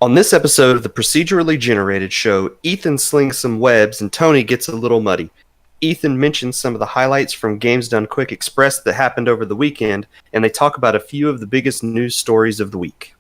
On this episode of the Procedurally Generated Show, Ethan slings some webs and Tony gets a little muddy. Ethan mentions some of the highlights from Games Done Quick Express that happened over the weekend, and they talk about a few of the biggest news stories of the week.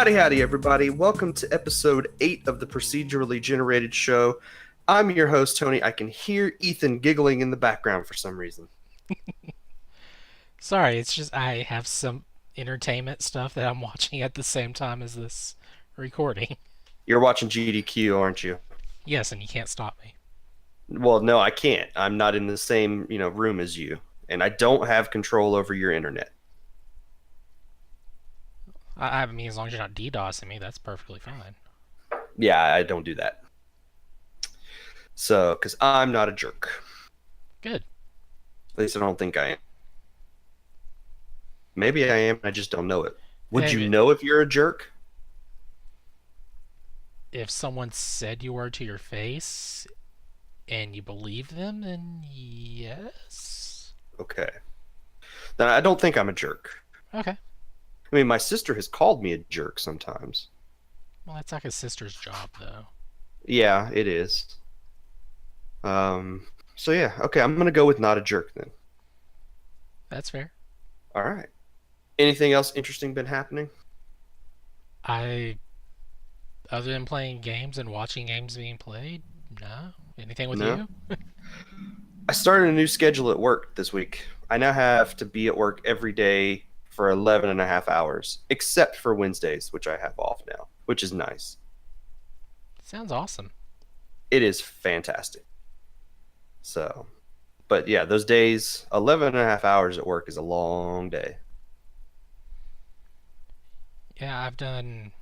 Howdy, everybody. Welcome to episode 8 of the Procedurally Generated Show. I'm your host, Tony. I can hear Ethan giggling in the background for some reason. Sorry, it's just I have some entertainment stuff that I'm watching at the same time as this recording. You're watching GDQ, aren't you? Yes, and you can't stop me. Well, no, I can't. I'm not in the same, room as you, and I don't have control over your internet. I mean, as long as you're not DDoSing me, that's perfectly fine. Yeah, I don't do that. So, because I'm not a jerk. Good. At least I don't think I am. Maybe I am, I just don't know it. Would you know if you're a jerk? If someone said you were to your face and you believe them, then yes. Okay. Then I don't think I'm a jerk. Okay. I mean, my sister has called me a jerk sometimes. Well, that's like a sister's job, though. Yeah, it is. So yeah, okay, I'm gonna go with not a jerk then. That's fair. All right. Anything else interesting been happening? Other than playing games and watching games being played, no. Anything with No. you? I started a new schedule at work this week. I now have to be at work every day for 11 and a half hours, except for Wednesdays, which I have off now, which is nice. Sounds awesome. It is fantastic. So, but yeah, those days, 11 and a half hours at work is a long day. Yeah, I've done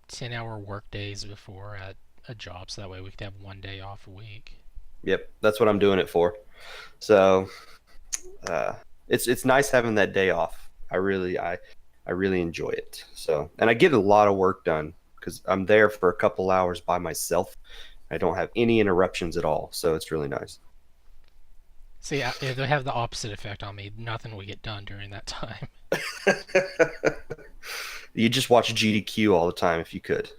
10-hour work days before at a job, so that way we could have one day off a week. Yep, that's what I'm doing it for. So, it's nice having that day off. I really enjoy it. So, and I get a lot of work done because I'm there for a couple hours by myself. I don't have any interruptions at all, so it's really nice. See, they have the opposite effect on me. Nothing will get done during that time. You just watch GDQ all the time if you could.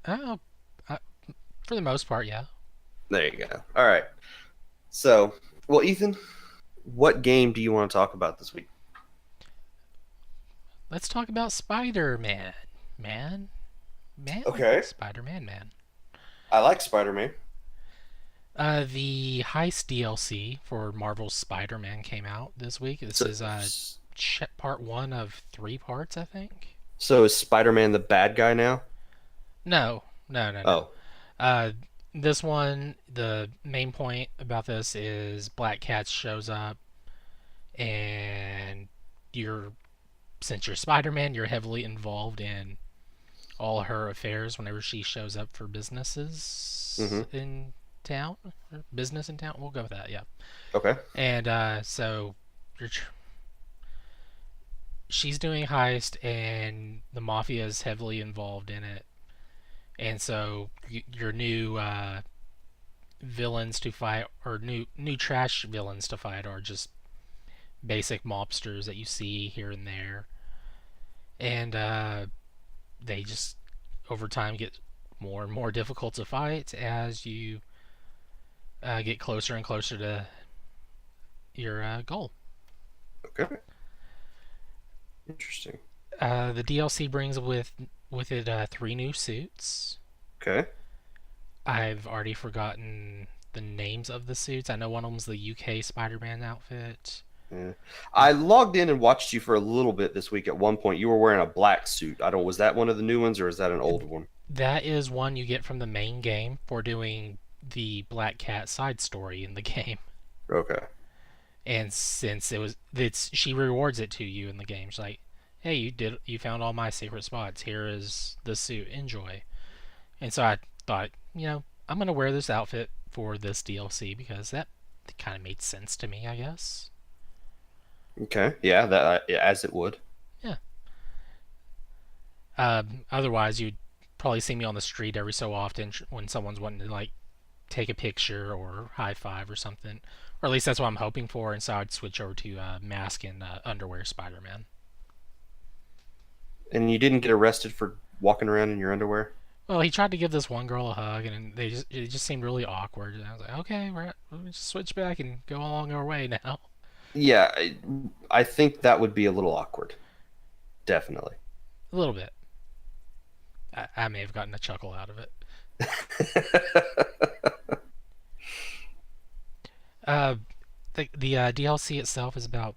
Oh, uh, for the most part, yeah. There you go. All right. So, well, Ethan, what game do you want to talk about this week? Let's talk about Spider-Man. Man? Okay. Spider-Man, man. I like Spider-Man. The Heist DLC for Marvel's Spider-Man came out this week. This is part 1 of 3 parts, I think. So is Spider-Man the bad guy now? No. Oh. This one, the main point about this is Black Cat shows up, and since you're Spider-Man, you're heavily involved in all her affairs whenever she shows up for businesses in town. Or business in town? We'll go with that, yeah. Okay. And so she's doing a heist, and the mafia is heavily involved in it. And so your new villains to fight, or new trash villains to fight, are just basic mobsters that you see here and there. And they just, over time, get more and more difficult to fight as you get closer and closer to your goal. Okay. Interesting. The DLC brings with it 3 new suits. Okay. I've already forgotten the names of the suits. I know one of them's the UK Spider-Man outfit. Yeah. I logged in and watched you for a little bit this week. At one point, you were wearing a black suit. Was that one of the new ones, or is that an old one? That is one you get from the main game for doing the Black Cat side story in the game. Okay. And since she rewards it to you in the game. She's like, "Hey, you found all my secret spots. Here is the suit. Enjoy." And so I thought, I'm gonna wear this outfit for this DLC because that it kind of made sense to me, I guess. Okay. Yeah, that as it would. Yeah. Otherwise, you'd probably see me on the street every so often when someone's wanting to like take a picture or high five or something, or at least that's what I'm hoping for. And so I'd switch over to mask and underwear Spider-Man. And you didn't get arrested for walking around in your underwear? Well, he tried to give this one girl a hug, and it just seemed really awkward. And I was like, okay, we'll just switch back and go along our way now. Yeah, I think that would be a little awkward. Definitely. A little bit. I may have gotten a chuckle out of it. Uh, the DLC itself is about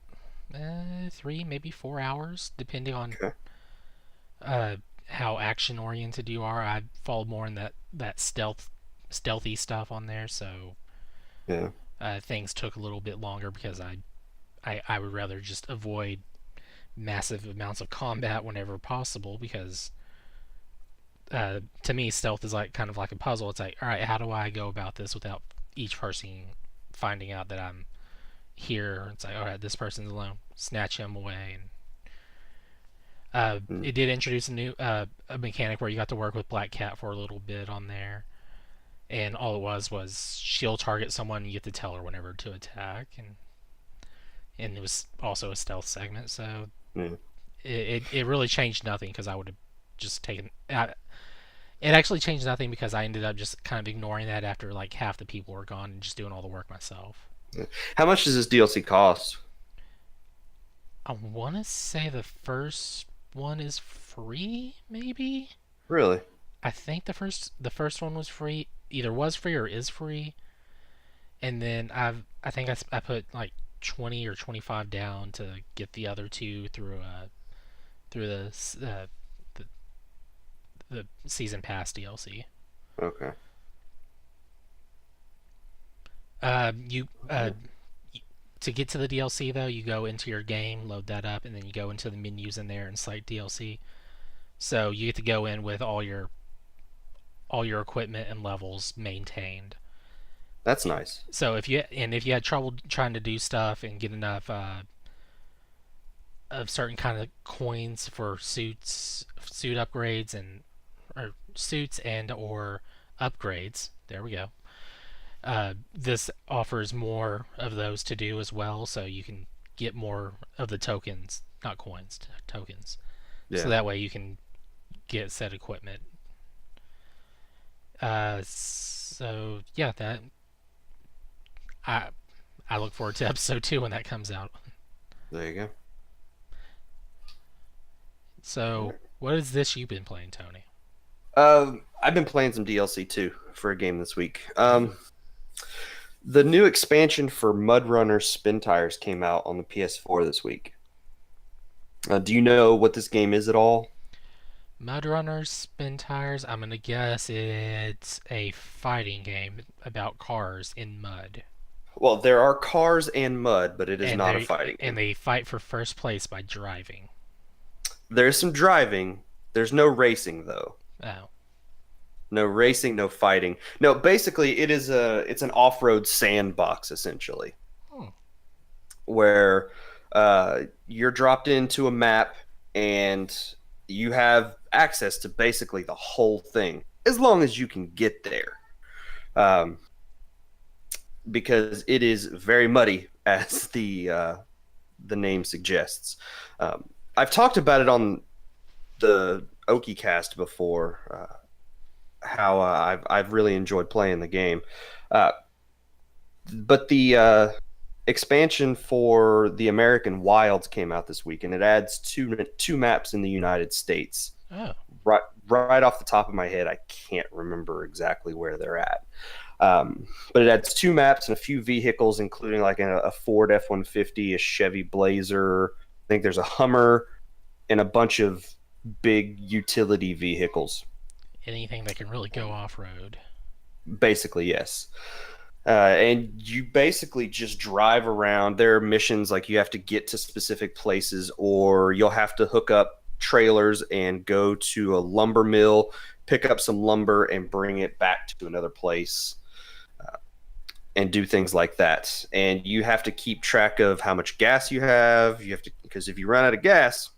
3, maybe 4 hours, depending on Okay. uh, how action oriented you are. I fall more in that stealthy stuff on there, so Yeah. things took a little bit longer because I would rather just avoid massive amounts of combat whenever possible because to me stealth is like kind of like a puzzle. It's like, all right, how do I go about this without each person finding out that I'm here? It's like, all right, this person's alone, snatch him away. And Mm. it did introduce a new a mechanic where you got to work with Black Cat for a little bit on there, and all it was she'll target someone, and you get to tell her whenever to attack, and it was also a stealth segment, so Yeah. it really changed nothing because I would have just taken. It actually changed nothing because I ended up just kind of ignoring that after like half the people were gone and just doing all the work myself. Yeah. How much does this DLC cost? I want to say the first one is free, maybe. Really? I think the first one was free, either was free or is free, and then I think I put like 20 or 25 down to get the other two through the the season pass DLC. Okay. You to get to the DLC though, you go into your game, load that up, and then you go into the menus in there and select DLC. So you get to go in with all your equipment and levels maintained. That's nice. So if you had trouble trying to do stuff and get enough of certain kind of coins for suit upgrades and or suits and or upgrades, there we go. This offers more of those to do as well, so you can get more of the tokens, not coins, tokens. So Yeah. that way you can get said equipment. So yeah, that I I look forward to episode 2 when that comes out. There you go. So what is this you've been playing, Tony? I've been playing some DLC too for a game this week. The new expansion for MudRunner Spin Tires came out on the PS4 this week. Do you know what this game is at all? MudRunner Spin Tires. I'm gonna guess it's a fighting game about cars in mud, Well, there are cars and mud, but it is and not a they fighting and game. they fight for first place by driving. There's some driving. There's no racing though. Oh, No racing, no fighting. No, basically it's an off-road sandbox essentially, hmm. where you're dropped into a map and you have access to basically the whole thing as long as you can get there. Um, because it is very muddy, as the name suggests. I've talked about it on the Oki cast before. How I've really enjoyed playing the game, uh, but the expansion for the American Wilds came out this week, and it adds two maps in the United States. Oh, Right off the top of my head, I can't remember exactly where they're at. But it adds two maps and a few vehicles, including like a Ford F-150, a Chevy Blazer. I think there's a Hummer and a bunch of big utility vehicles. anything that can really go off road. Basically, yes. And you basically just drive around. There are missions like you have to get to specific places, or you'll have to hook up trailers and go to a lumber mill, pick up some lumber, and bring it back to another place. and do things like that. And you have to keep track of how much gas you have. You have to, because if you run out of gas,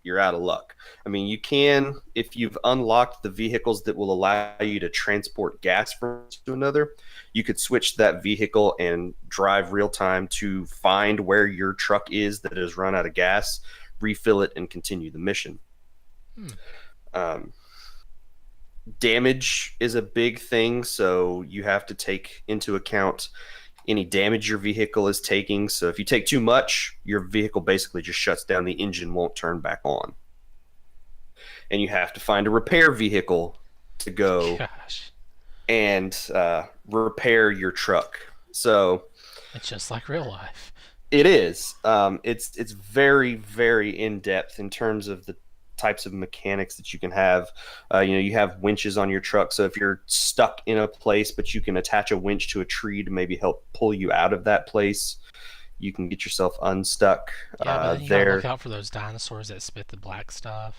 you're out of luck. I mean, you can, if you've unlocked the vehicles that will allow you to transport gas from to another, you could switch that vehicle and drive real time to find where your truck is that has run out of gas, refill it, and continue the mission. Hmm. Um, Damage is a big thing, so you have to take into account any damage your vehicle is taking. So if you take too much, your vehicle basically just shuts down, the engine won't turn back on. And you have to find a repair vehicle to go Gosh, and repair your truck. So it's just like real life. it is. It's very, very in depth in terms of the types of mechanics that you can have. You have winches on your truck, so if you're stuck in a place, but you can attach a winch to a tree to maybe help pull you out of that place, you can get yourself unstuck. Yeah, but then you gotta look out for those dinosaurs that spit the black stuff.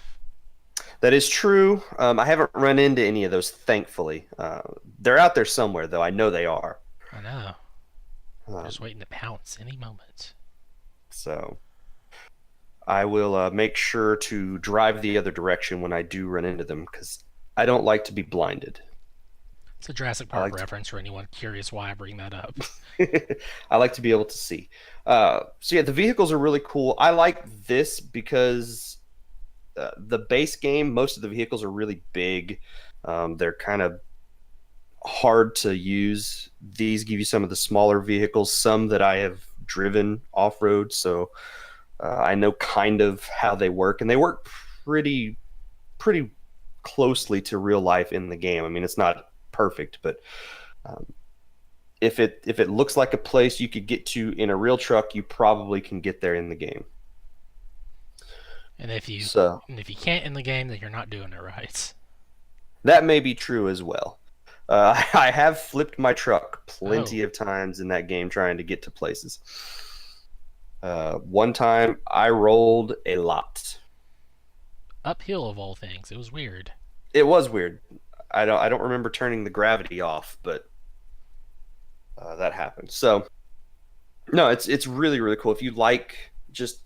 That is true. I haven't run into any of those, thankfully. They're out there somewhere, though. I know they are. I know. Um, Just waiting to pounce any moment. so I will make sure to drive the other direction when I do run into them, because I don't like to be blinded. It's a Jurassic Park reference for anyone curious why I bring that up. I like to be able to see. So yeah, the vehicles are really cool. I like this because the base game, most of the vehicles are really big. They're kind of hard to use. These give you some of the smaller vehicles, some that I have driven off road, so I know kind of how they work, and they work pretty closely to real life in the game. I mean, it's not perfect, but if it looks like a place you could get to in a real truck, you probably can get there in the game. And if you can't in the game, then you're not doing it right. That may be true as well. I have flipped my truck plenty of times in that game trying to get to places. One time I rolled a lot. Uphill of all things. It was weird. It was weird. I don't remember turning the gravity off, but that happened. So no, it's really, really cool. If you like just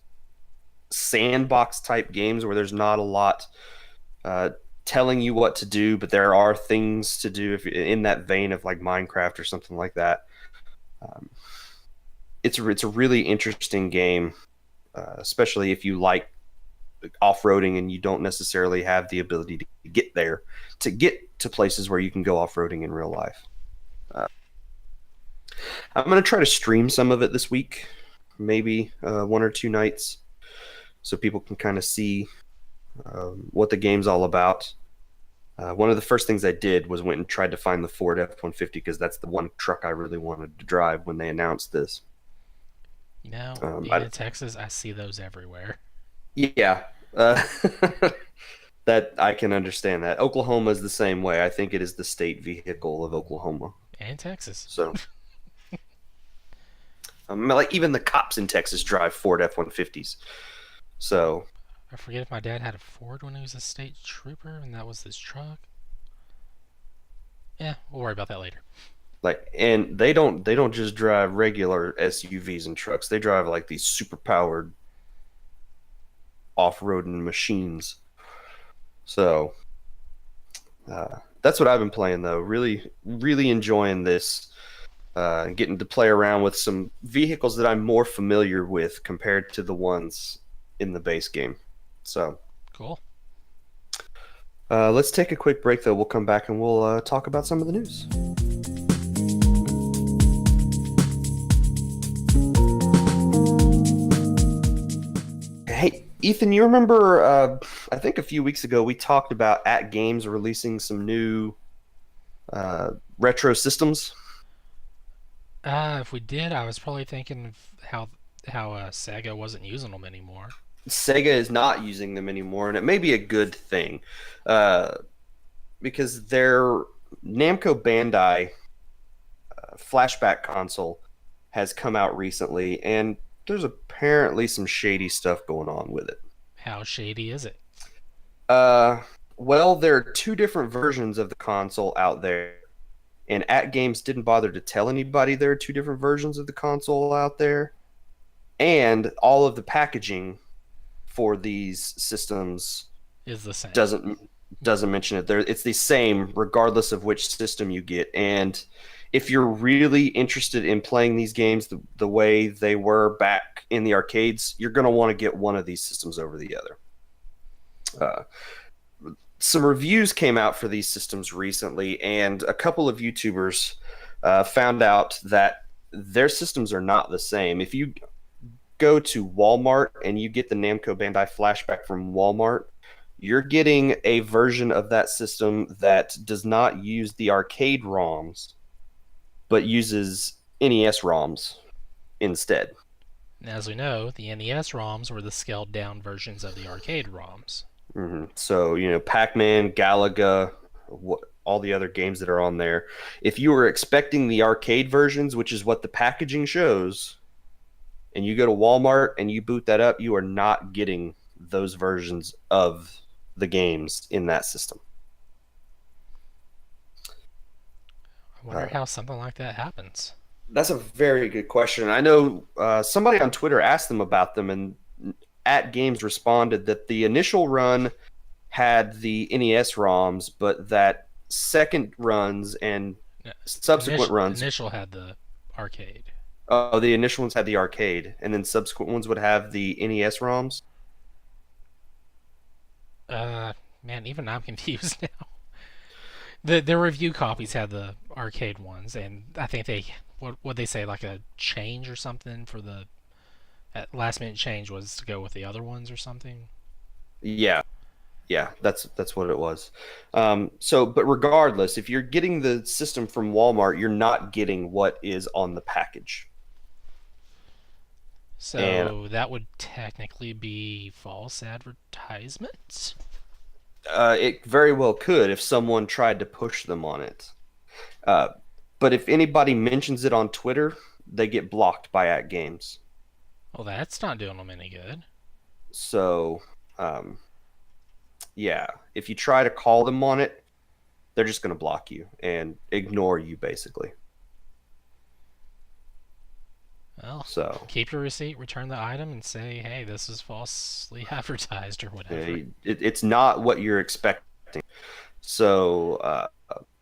sandbox type games where there's not a lot telling you what to do, but there are things to do, if in that vein of like Minecraft or something like that. It's a really interesting game, especially if you like off-roading and you don't necessarily have the ability to get there, to get to places where you can go off-roading in real life. I'm going to try to stream some of it this week, maybe 1 or 2 nights, so people can kind of see what the game's all about. One of the first things I did was went and tried to find the Ford F-150, because that's the one truck I really wanted to drive when they announced this. You know, being in Texas, I see those everywhere. Yeah. That I can understand that. Oklahoma is the same way. I think it is the state vehicle of Oklahoma. And Texas. So, like even the cops in Texas drive Ford F-150s. So, I forget if my dad had a Ford when he was a state trooper, and that was his truck. Yeah, we'll worry about that later. And they don't just drive regular SUVs and trucks. They drive like these super powered off-roading machines. So that's what I've been playing, though. Really, really enjoying this. Getting to play around with some vehicles that I'm more familiar with compared to the ones in the base game. So cool. Let's take a quick break, though. We'll come back and we'll talk about some of the news. Hey, Ethan, you remember, I think a few weeks ago we talked about At Games releasing some new retro systems? If we did, I was probably thinking of how Sega wasn't using them anymore. Sega is not using them anymore, and it may be a good thing, because their Namco Bandai Flashback console has come out recently, and there's apparently some shady stuff going on with it. How shady is it? Well, there are 2 different versions of the console out there, and At Games didn't bother to tell anybody there are two different versions of the console out there, and all of the packaging for these systems Is the same. doesn't mention it there. It's the same regardless of which system you get. And if you're really interested in playing these games the way they were back in the arcades, you're going to want to get one of these systems over the other. Some reviews came out for these systems recently, and a couple of YouTubers found out that their systems are not the same. If you go to Walmart and you get the Namco Bandai Flashback from Walmart, you're getting a version of that system that does not use the arcade ROMs, but uses NES ROMs instead. And as we know, the NES ROMs were the scaled down versions of the arcade ROMs. Mm-hmm. So, Pac-Man, Galaga, all the other games that are on there. If you were expecting the arcade versions, which is what the packaging shows, and you go to Walmart and you boot that up, you are not getting those versions of the games in that system. I wonder how something like that happens. That's a very good question. I know somebody on Twitter asked them about them, and At Games responded that the initial run had the NES ROMs, but that second runs and subsequent runs... Initial had the arcade. Oh, the initial ones had the arcade, and then subsequent ones would have the NES ROMs? Man, even I'm confused now. The review copies had the arcade ones, and I think what they say, like a change or something for the last minute change was to go with the other ones or something. Yeah, that's what it was. But regardless, if you're getting the system from Walmart, you're not getting what is on the package. So that would technically be false advertisements? It very well could if someone tried to push them on it. But if anybody mentions it on Twitter, they get blocked by At Games. Well, that's not doing them any good. So, yeah, if you try to call them on it, they're just going to block you and ignore you, basically. Well, so keep your receipt, return the item, and say, hey, this is falsely advertised or whatever. It's not what you're expecting. So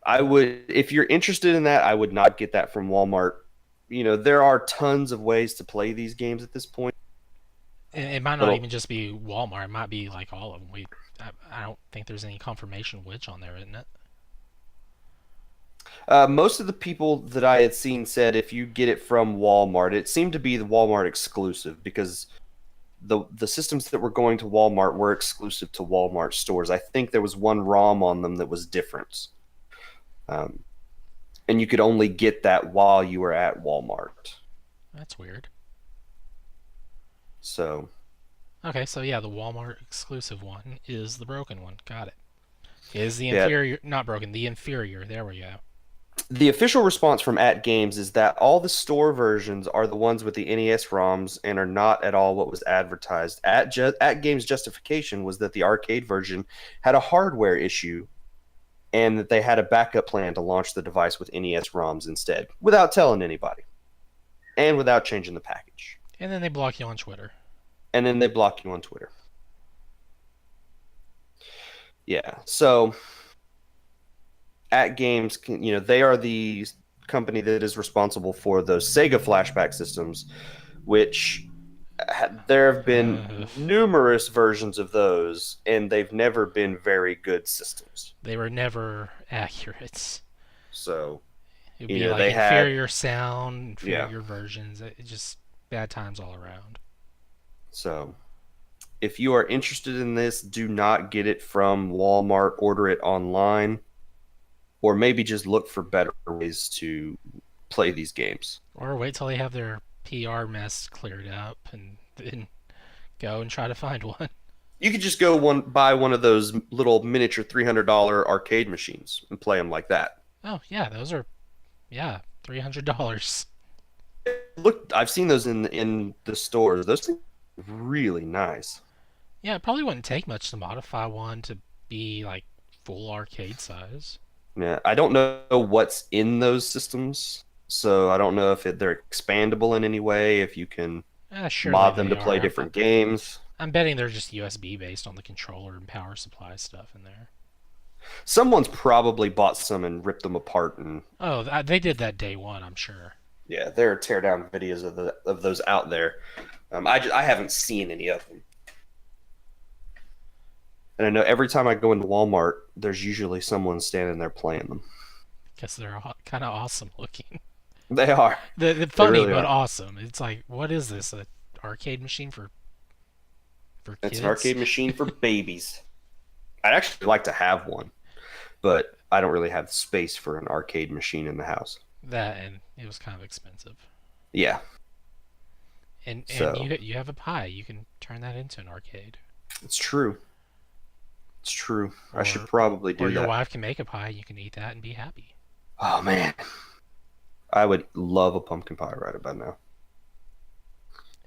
I would, if you're interested in that, I would not get that from Walmart. There are tons of ways to play these games at this point. It might not even just be Walmart. It might be like all of them. I don't think there's any confirmation which on there, isn't it? Most of the people that I had seen said if you get it from Walmart, it seemed to be the Walmart exclusive because the systems that were going to Walmart were exclusive to Walmart stores. I think there was one ROM on them that was different. And you could only get that while you were at Walmart. That's weird. So. Okay, so yeah, the Walmart exclusive one is the broken one. Got it. Is the inferior, not broken, the inferior. There we go. The official response from At Games is that all the store versions are the ones with the NES ROMs and are not at all what was advertised. At Games' justification was that the arcade version had a hardware issue and that they had a backup plan to launch the device with NES ROMs instead, without telling anybody and without changing the package. And then they block you on Twitter. Yeah, so At Games, they are the company that is responsible for those Sega flashback systems, which there have been numerous versions of those, and they've never been very good systems. They were never accurate. So, it would be like inferior sound, inferior versions. It just bad times all around. So, if you are interested in this, do not get it from Walmart. Order it online. Or maybe just look for better ways to play these games. Or wait till they have their PR mess cleared up and then go and try to find one. You could just go buy one of those little miniature $300 arcade machines and play them like that. Oh, yeah, those are, $300. Look, I've seen those in the stores. Those things are really nice. Yeah, it probably wouldn't take much to modify one to be like full arcade size. Yeah, I don't know what's in those systems, so I don't know if they're expandable in any way, if you can Surely mod them they to play are. different games. I'm betting they're just USB based on the controller and power supply stuff in there. Someone's probably bought some and ripped them apart, and Oh, they did that day one, I'm sure. yeah, there are teardown videos of those out there. I haven't seen any of them, and I know every time I go into Walmart, there's usually someone standing there playing them. Because they're kind of awesome looking. They are. The They funny really but are. awesome. It's like, what is this? A arcade machine for It's an kids? arcade machine for babies. I'd actually like to have one, but I don't really have the space for an arcade machine in the house. That, and it was kind of expensive. Yeah, And so you have a Pi. You can turn that into an arcade. it's true. It's true. I should Or probably or do your that. wife can make a pie. You can eat that and be happy. Oh man, I would love a pumpkin pie right about now.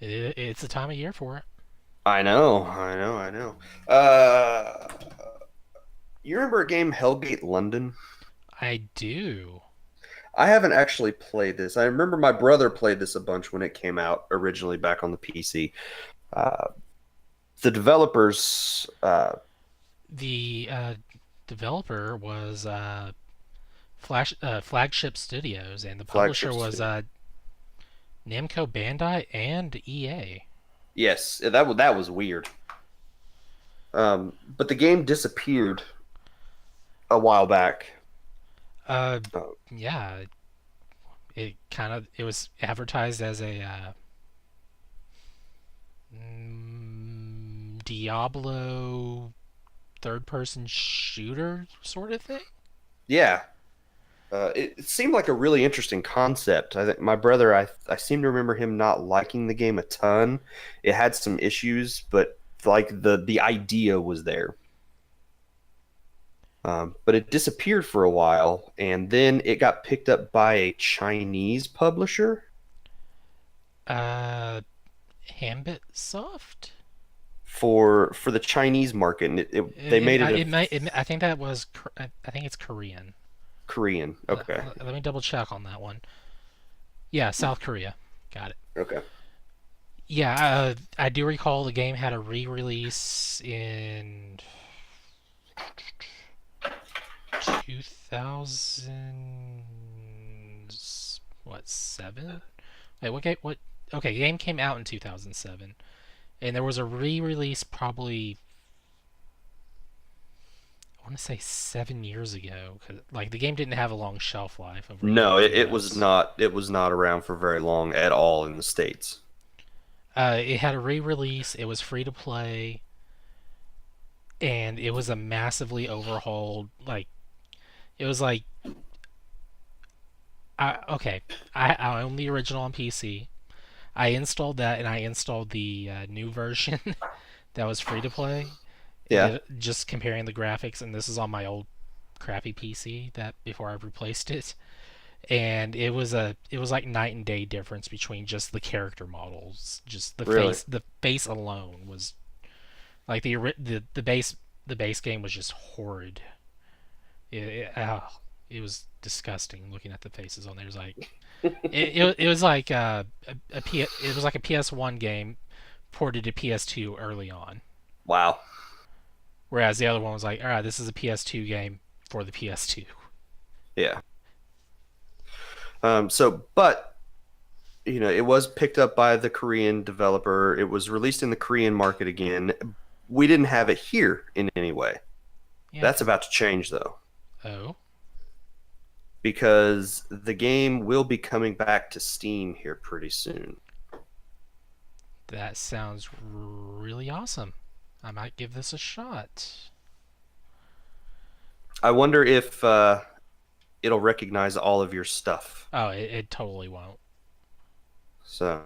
It's the time of year for it. I know, I know, I know. Uh, you remember a game Hellgate London? I do. I haven't actually played this. I remember my brother played this a bunch when it came out originally back on the PC. Uh, the developers, The developer was Flagship Studios, and the publisher flagship was studio. Namco, Bandai, and EA. Yes, that was weird. But the game disappeared a while back. Uh, Uh, yeah, it was advertised as a Diablo third-person shooter sort of thing. yeah, it seemed like a really interesting concept. I think my brother, I seem to remember him not liking the game a ton. It had some issues, but like the idea was there. But it disappeared for a while, and then it got picked up by a Chinese publisher Uh, Hambit Soft. for the Chinese market, and they made it a I think that was. I think it's Korean. Korean. Okay, Let me double check on that one. Yeah, South Korea. Got it. okay, Yeah, I do recall the game had a re-release in 2000. What, 7? Wait, what game? What? Okay, the game came out in 2007, and there was a re-release probably I want to say 7 years ago. 'Cause, like the game didn't have a long shelf life over here in no, the it was U.S. not it was not around for very long at all in the States. It had a re-release. It was free to play, and it was a massively overhauled. Like it was like, okay, I own the original on PC. I installed that, and I installed the new version that was free to play. Yeah, Just comparing the graphics, and this is on my old crappy PC that before I replaced it. And it was like night and day difference between just the character models. Just really. the face alone was like the base game was just horrid. It was disgusting looking at the faces on there. It was like it was like it was like a PS1 game ported to PS2 early on. Wow. Whereas the other one was like, all right, this is a PS2 game for the PS2. Yeah. But it was picked up by the Korean developer. It was released in the Korean market again. We didn't have it here in any way. Yeah. That's about to change though, Oh. because the game will be coming back to Steam here pretty soon. That sounds really awesome. I might give this a shot. I wonder if it'll recognize all of your stuff. Oh, it totally won't. So,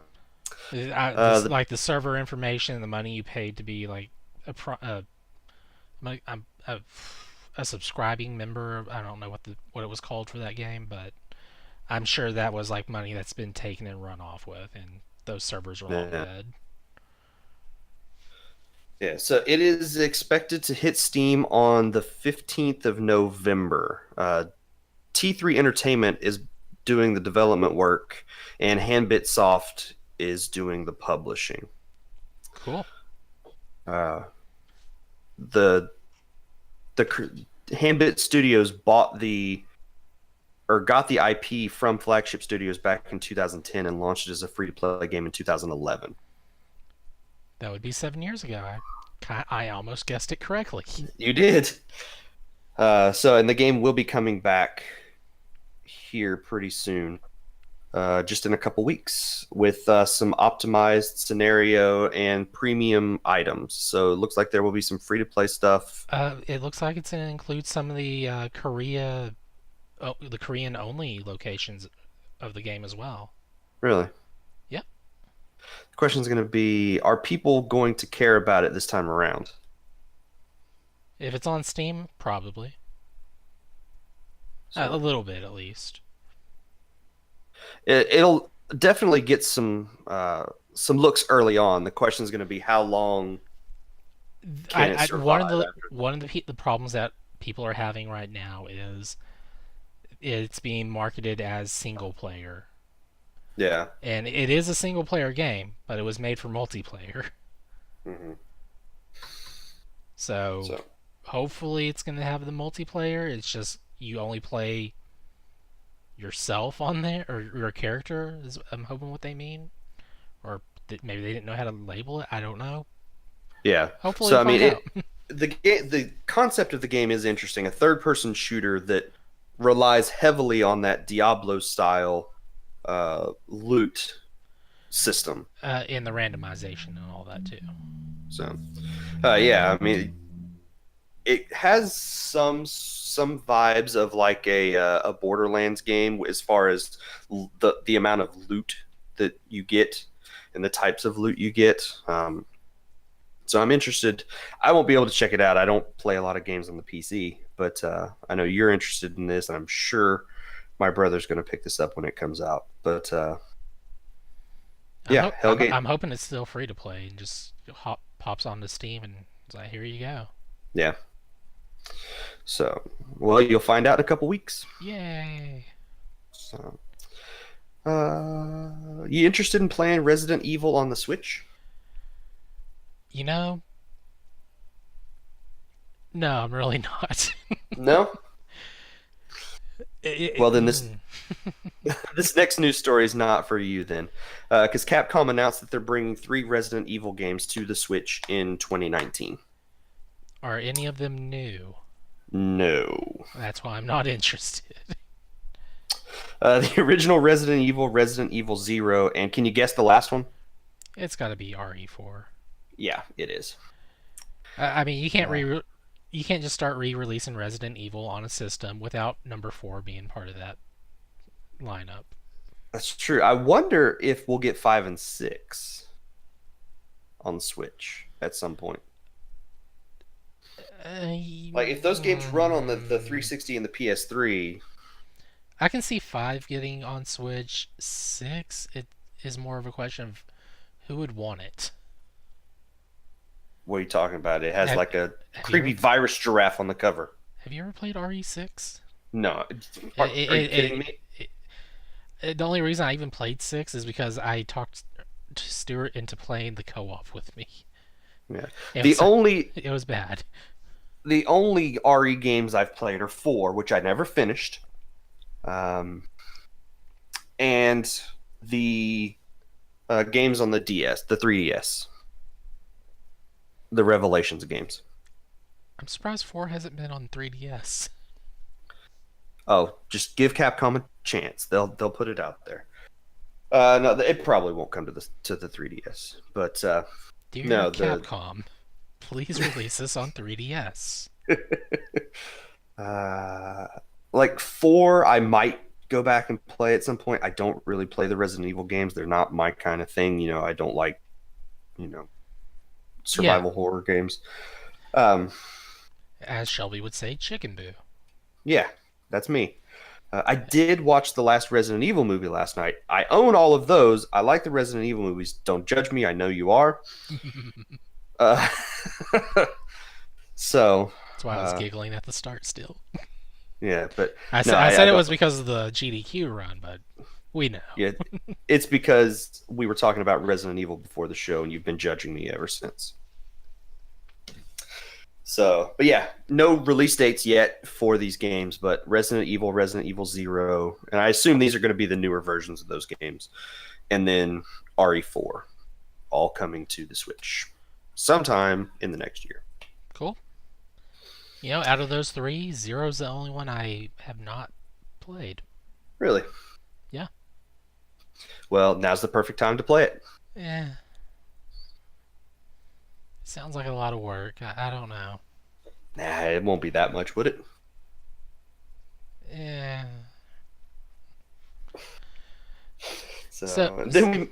This, the, like the server information, the money you paid to be like I'm a subscribing member. I don't know what it was called for that game, but I'm sure that was like money that's been taken and run off with, and those servers are all yeah. dead. Yeah, so it is expected to hit Steam on the 15th of November. T3 Entertainment is doing the development work, and Handbit Soft is doing the publishing. Cool. Uh, the Handbit Studios bought the or got the IP from Flagship Studios back in 2010 and launched it as a free-to-play game in 2011. That would be 7 years ago. I almost guessed it correctly. You did. And the game will be coming back here pretty soon, just in a couple weeks, with some optimized scenario and premium items. So it looks like there will be some free-to-play stuff. It looks like it's going to include some of the the Korean only locations of the game as well. Really? Yep. The question is going to be, are people going to care about it this time around? If it's on Steam, probably. A So little bit, at least. it'll definitely get some looks early on. The question is going to be how long can it One of survive the after? the problems that people are having right now is it's being marketed as single player, Yeah. and it is a single player game, but it was made for multiplayer. Hmm. So So hopefully it's going to have the multiplayer. It's just you only play yourself on there, or your character is, I'm hoping, what they mean, or maybe they didn't know how to label it. I don't know. yeah. Hopefully So we'll I mean, find out. the concept of the game is interesting. A third-person shooter that relies heavily on that Diablo style loot system. In the randomization and all that too. So yeah, I mean, it has some vibes of like a Borderlands game as far as the amount of loot that you get and the types of loot you get. So I'm interested. I won't be able to check it out. I don't play a lot of games on the PC, but I know you're interested in this, and I'm sure my brother's going to pick this up when it comes out. But yeah, Hellgate. I'm hoping it's still free to play and just pops onto Steam and it's like, here you go. Yeah. So, well, you'll find out in a couple weeks. Yay! So, you interested in playing Resident Evil on the Switch? You know, no, I'm really not. No. Well, then this Mm. this next news story is not for you then, because Capcom announced that they're bringing 3 Resident Evil games to the Switch in 2019. Are any of them new? No. That's why I'm not interested. The original Resident Evil Zero, and can you guess the last one? It's got to be RE4. Yeah, it is. I mean, Uh, you can't just start re-releasing Resident Evil on a system without number 4 being part of that lineup. that's true. I wonder if we'll get 5 and 6 on the Switch at some point. Like if those games run on the 360 and the PS3, I can see 5 getting on Switch. 6, it is more of a question of who would want it. what are you talking about? It has Have, like a have you creepy ever virus giraffe on the cover. have you ever played RE6? No, It, are you it, kidding me? the only reason I even played 6 is because I talked to Stuart into playing the co-op with me. Yeah. It The was only it was bad. the only RE games I've played are 4, which I never finished. And the games on the DS, the 3DS, the Revelations games. I'm surprised 4 hasn't been on 3DS. Oh, just give Capcom a chance. They'll put it out there. No, it probably won't come to the 3DS, but Dear no, Capcom, please release this on 3DS. uh, like 4, I might go back and play at some point. I don't really play the Resident Evil games; they're not my kind of thing. I don't like you know survival horror games. Um, As Shelby would say, Chicken Boo. yeah, that's me. I did watch the last Resident Evil movie last night. I own all of those. I like the Resident Evil movies. Don't judge me. I know you are. Uh, so, That's why I was uh, giggling at the start. Still, yeah, but no, I I said it don't. was because of the GDQ run, but we know. Yeah, it's because we were talking about Resident Evil before the show, and you've been judging me ever since. So, but yeah, no release dates yet for these games, but Resident Evil Zero, and I assume these are going to be the newer versions of those games, and then RE4, all coming to the Switch sometime in the next year. Cool. You know, out of those three, Zero's the only one I have not played. Really? Yeah. Well, now's the perfect time to play it. Eh. Sounds like a lot of work. I don't know. Nah, it won't be that much, would it? Eh. So, So then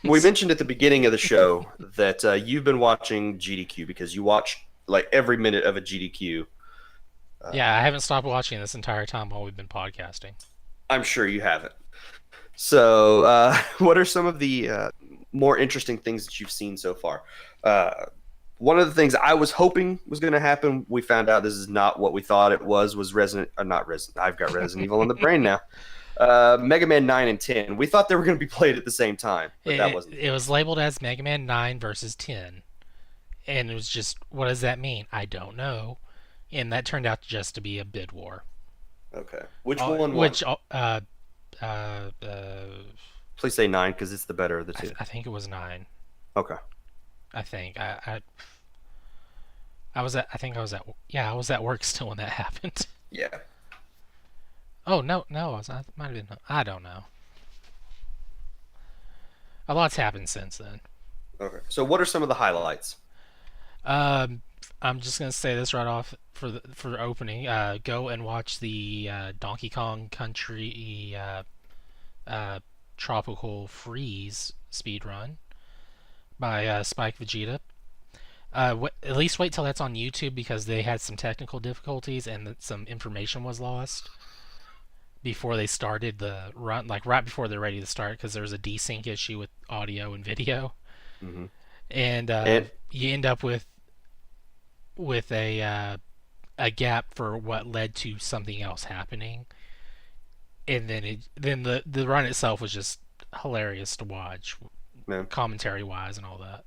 we mentioned at the beginning of the show that you've been watching GDQ because you watch like every minute of a GDQ. yeah, I haven't stopped watching this entire time while we've been podcasting. I'm sure you haven't. So, what are some of the more interesting things that you've seen so far? One of the things I was hoping was going to happen, we found out this is not what we thought it was. Was Resident, not Resident. I've got Resident Evil in the brain now. Mega Man 9 and 10. We thought they were going to be played at the same time, but that wasn't. It was labeled as Mega Man 9 versus 10. And it was just, what does that mean? I don't know. And that turned out just to be a bid war. Okay. Which one won? Which, Please say 9 because it's the better of the two. I think it was 9. Okay. I think. I was at, I think I was at, yeah, I was at work still when that happened. Yeah. Oh, no, I might have been, I don't know. A lot's happened since then. Okay. So, what are some of the highlights? Um, I'm just gonna say this right off for opening. Go and watch the Donkey Kong Country Tropical Freeze speedrun by Spike Vegeta. At least wait till that's on YouTube because they had some technical difficulties and that some information was lost before they started the run, like right before they're ready to start, because there was a desync issue with audio and video, Mm-hmm. and And you end up with a gap for what led to something else happening, and then the run itself was just hilarious to watch, man. commentary wise and all that.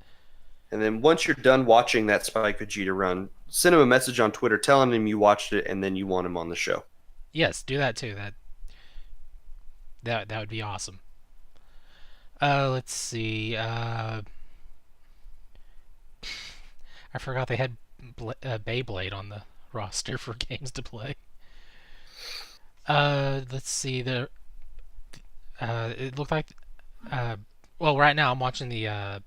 And then once you're done watching that Spike Vegeta run, send him a message on Twitter telling him you watched it and then you want him on the show. Yes, do that too. That would be awesome. Let's see. I forgot they had Beyblade on the roster for games to play. Let's see. It looked like. Well, right now I'm watching the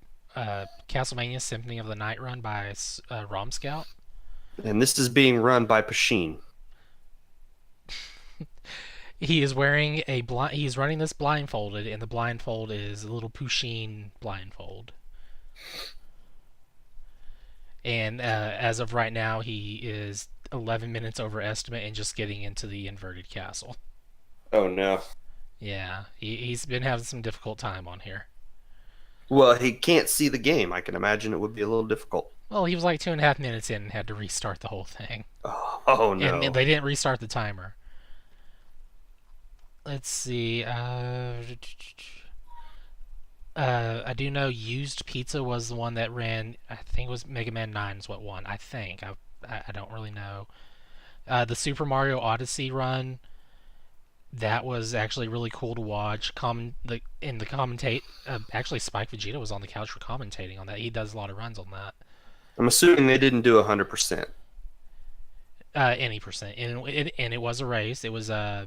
Castlevania Symphony of the Night run by Rom Scout. And this is being run by Pasheen. He is wearing a blind. He's running this blindfolded, and the blindfold is a little Pusheen blindfold. And as of right now, he is 11 minutes over estimate and just getting into the inverted castle. Oh no. Yeah, he's been having some difficult time on here. Well, he can't see the game. I can imagine it would be a little difficult. Well, he was like 2.5 minutes in and had to restart the whole thing. Oh no. And they didn't restart the timer. Let's see. I do know Used Pizza was the one that ran. I think it was Mega Man 9 is what won. I think. I don't really know. The Super Mario Odyssey run. That was actually really cool to watch. Actually, Spike Vegeta was on the couch for commentating on that. He does a lot of runs on that. I'm assuming they didn't do 100%. Any percent, and it was a race. It was uh,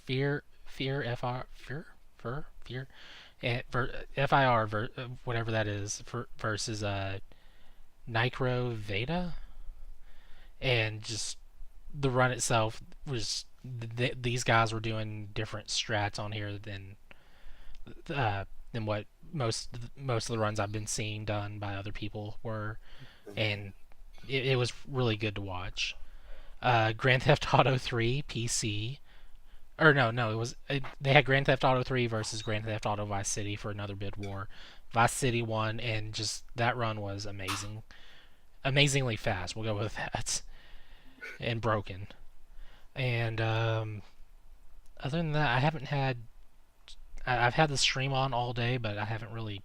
fear and FIR whatever that is versus Nicro Veda, and just the run itself was these guys were doing different strats on here than what most of the runs I've been seeing done by other people were, and it was really good to watch. Grand Theft Auto 3 PC Or no, they had Grand Theft Auto 3 versus Grand Theft Auto Vice City for another bid war. Vice City won, and just that run was amazing, amazingly fast. We'll go with that, and broken. And other than that, I haven't had. I've had the stream on all day, but I haven't really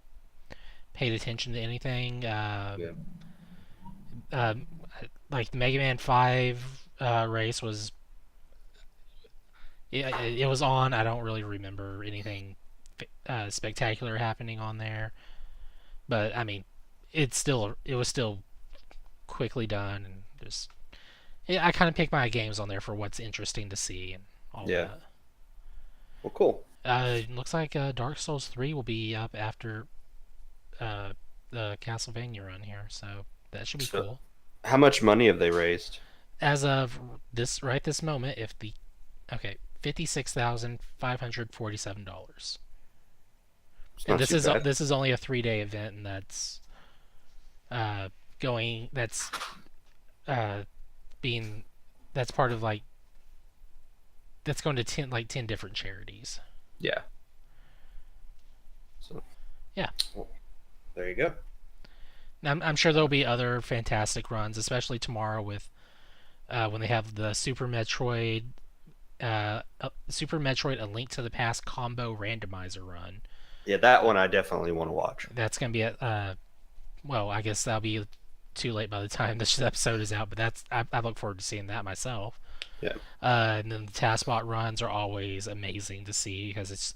paid attention to anything. Yeah. Like the Mega Man 5 race was. It was on. I don't really remember anything spectacular happening on there, but I mean, it was still quickly done, and just I kind of pick my games on there for what's interesting to see and all Yeah. that. Well, cool. It looks like Dark Souls 3 will be up after uh, the Castlevania run here, so that should be So, cool. how much money have they raised? As of this moment, if the okay, $56,547. It's And not too bad. this is only a 3 day event, and uh, that's uh, being that's part of like that's going to 10 different charities. Yeah. So, Yeah, well, there you go. now, I'm sure there'll be other fantastic runs, especially tomorrow with when they have the Super Metroid: A Link to the Past combo randomizer run. Yeah, that one I definitely want to watch. That's gonna be at well, I guess that'll be too late by the time this episode is out, but I look forward to seeing that myself. Yeah. And then the Taskbot runs are always amazing to see because it's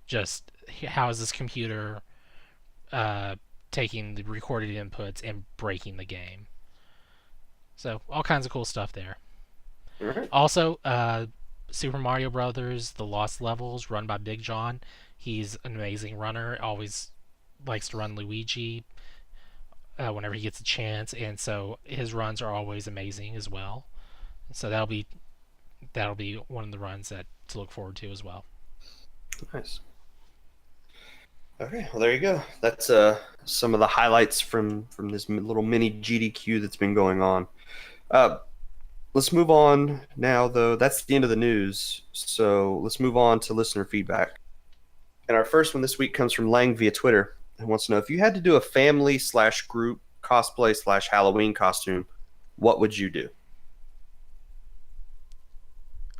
just how is this computer uh, taking the recorded inputs and breaking the game. So all kinds of cool stuff there. All right. Also, Super Mario Brothers: The Lost Levels, run by Big John. He's an amazing runner. Always likes to run Luigi whenever he gets a chance, and so his runs are always amazing as well. So that'll be one of the runs that to look forward to as well. Nice. Okay, well there you go. That's some of the highlights from this little mini GDQ that's been going on. Uh, let's move on now, though. That's the end of the news. So let's move on to listener feedback. And our first one this week comes from Lang via Twitter, who wants to know if you had to do a family/group cosplay/Halloween costume, what would you do?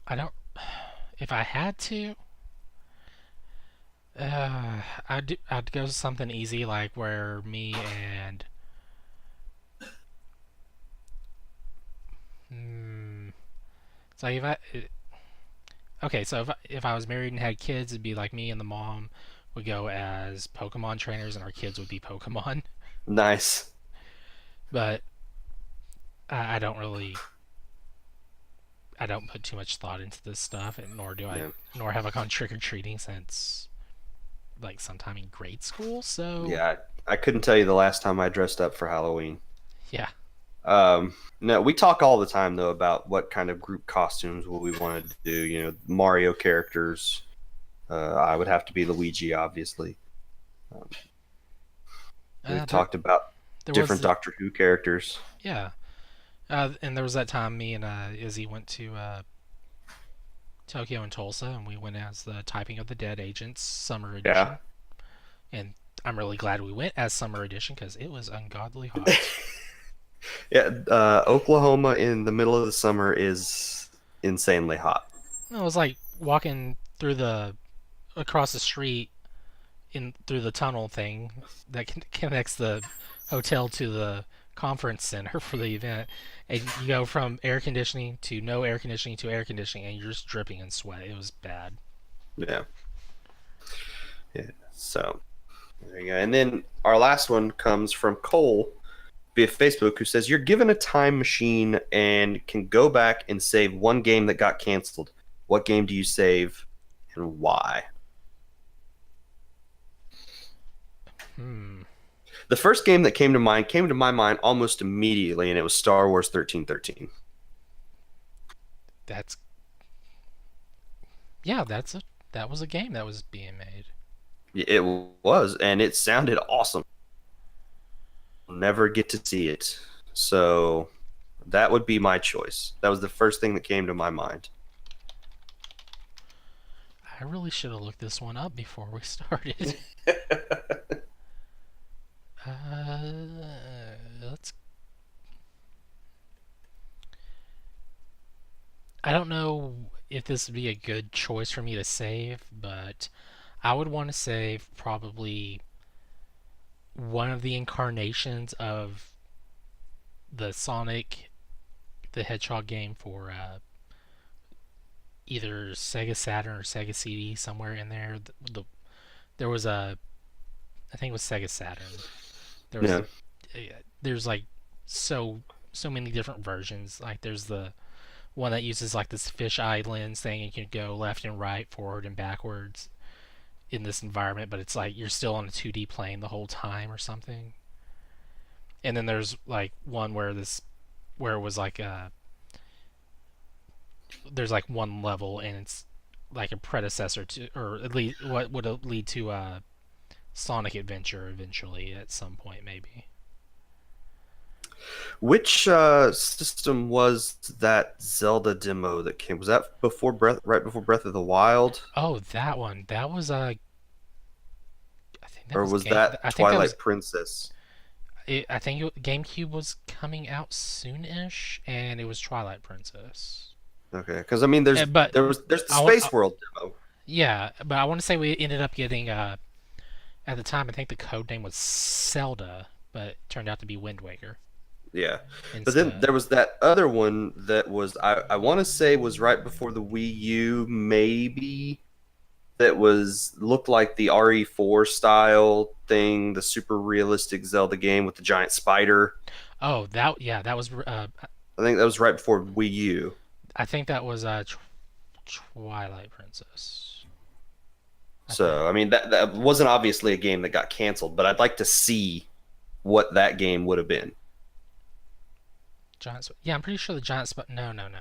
I don't. If I had to, I'd go something easy like where me and so if I okay, so if I was married and had kids, it'd be like me and the mom would go as Pokemon trainers, and our kids would be Pokemon. Nice. But I don't really I don't put too much thought into this stuff, and Yeah. nor have I gone trick or treating since like sometime in grade school. So Yeah, I couldn't tell you the last time I dressed up for Halloween. yeah, No, we talk all the time though about what kind of group costumes will we want to do. You know, Mario characters. I would have to be Luigi, obviously. Um, we've there, talked about there different was Doctor Who characters. yeah, and there was that time me and Izzy went to Tokyo and Tulsa, and we went as the Typing of the Dead Agents Summer Yeah. Edition, and I'm really glad we went as Summer Edition because it was ungodly hot. Yeah, Oklahoma in the middle of the summer is insanely hot. It was like walking through the across the street in through the tunnel thing that connects the hotel to the conference center for the event, and you go from air conditioning to no air conditioning to air conditioning, and you're just dripping in sweat. It was bad. Yeah. Yeah. So there you go. And then our last one comes from Cole via Facebook, who says, "You're given a time machine and can go back and save one game that got canceled. What game do you save and why?" Hmm. The first game that came to my mind almost immediately, and it was Star Wars 1313. That's yeah. That was a game that was being made. It was, and it sounded awesome. I'll never get to see it. So that would be my choice. That was the first thing that came to my mind. I really should have looked this one up before we started. Let's. I don't know if this would be a good choice for me to save, but I would want to save probably one of the incarnations of the Sonic the Hedgehog game for either Sega Saturn or Sega CD, somewhere in there. There was a, I think it was Sega Saturn. There was Yeah. there's like so many different versions. Like there's the one that uses like this fisheye lens thing, and you can go left and right, forward and backwards in this environment, but it's like you're still on a 2D plane the whole time or something. And then there's like one where it was like there's like one level, and it's like a predecessor to, or at least what would lead to Sonic Adventure eventually at some point, maybe. Which system was that Zelda demo that came? Was that right before Breath of the Wild, Oh, that one. That was I think that or was was game. that I think that Twilight was. Princess? I think GameCube was coming out soon-ish, and it was Twilight Princess. Okay, because I mean, there's But there's the I want. Space World demo. Yeah, but I want to say we ended up getting at the time, I think the code name was Zelda, but it turned out to be Wind Waker Yeah, but then instead. there was that other one that was I want to say was right before the Wii U, maybe, that was looked like the RE4 style thing, the super realistic Zelda game with the giant spider. Oh, that was. I think that was right before Wii U. I think that was Twilight Princess. So I mean that wasn't obviously a game that got canceled, but I'd like to see what that game would have been. Giant. Yeah, I'm pretty sure the giant. No, no, no.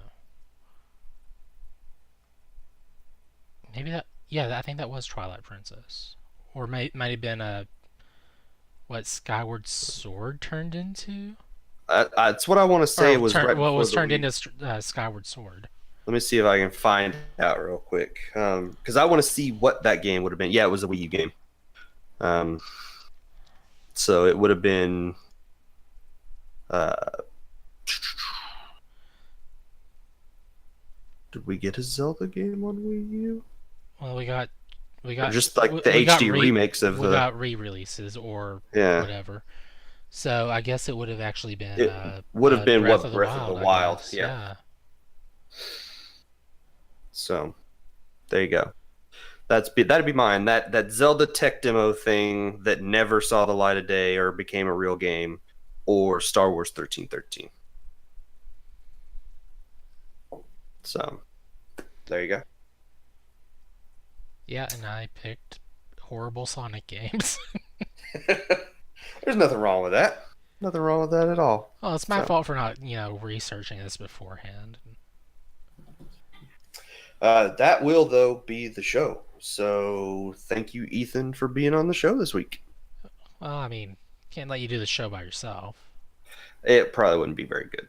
Maybe that. Yeah, I think that was Twilight Princess, or might have been what Skyward Sword turned into. That's what I want to say was right Well, it before was the turned Wii. into Skyward Sword. Let me see if I can find out real quick, because I want to see what that game would have been. Yeah, it was a Wii U game. So it would have been. Uh, did we get a Zelda game on Wii U? Well, we got Or just like the we got HD remakes of we the. got re-releases or Yeah, whatever. So I guess it would have actually been it would have been Breath what of the Breath of the Wild. I Wild. guess. Yeah. Yeah. So there you go. That'd be mine. That Zelda tech demo thing that never saw the light of day or became a real game, or Star Wars 1313. So there you go. Yeah, and I picked horrible Sonic games. There's nothing wrong with that. Nothing wrong with that at all. Well, it's my So, fault for not, researching this beforehand. that will though be the show. So thank you, Ethan, for being on the show this week. Well, I mean, can't let you do the show by yourself. It probably wouldn't be very good.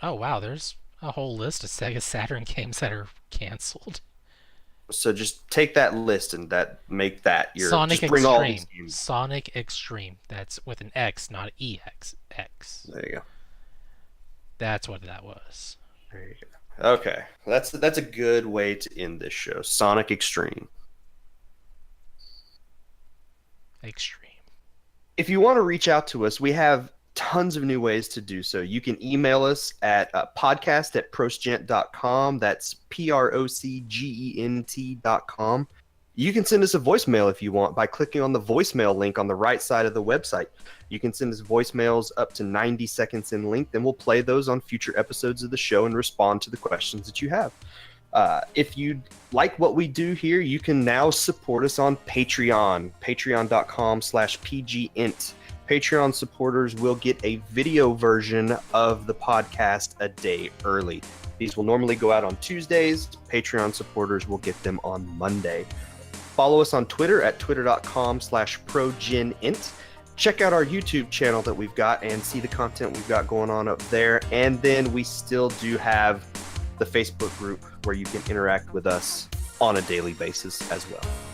Oh wow, there's a whole list of Sega Saturn games that are canceled. So just take that list and make that your. Sonic Just bring all these Extreme. games. Sonic Extreme. That's with an X, not EX. X. There you go. That's what that was. There you go. Okay, that's a good way to end this show. Sonic Extreme. Extreme. If you want to reach out to us, we have tons of new ways to do so. You can email us at podcast@procgent.com. That's PROCGENT.com. You can send us a voicemail if you want by clicking on the voicemail link on the right side of the website. You can send us voicemails up to 90 seconds in length, and we'll play those on future episodes of the show and respond to the questions that you have. If you like what we do here, you can now support us on Patreon, patreon.com/pgint. Patreon supporters will get a video version of the podcast a day early. These will normally go out on Tuesdays. Patreon supporters will get them on Monday. Follow us on Twitter at twitter.com/progenint. Check out our YouTube channel that we've got and see the content we've got going on up there. And then we still do have the Facebook group where you can interact with us on a daily basis as well.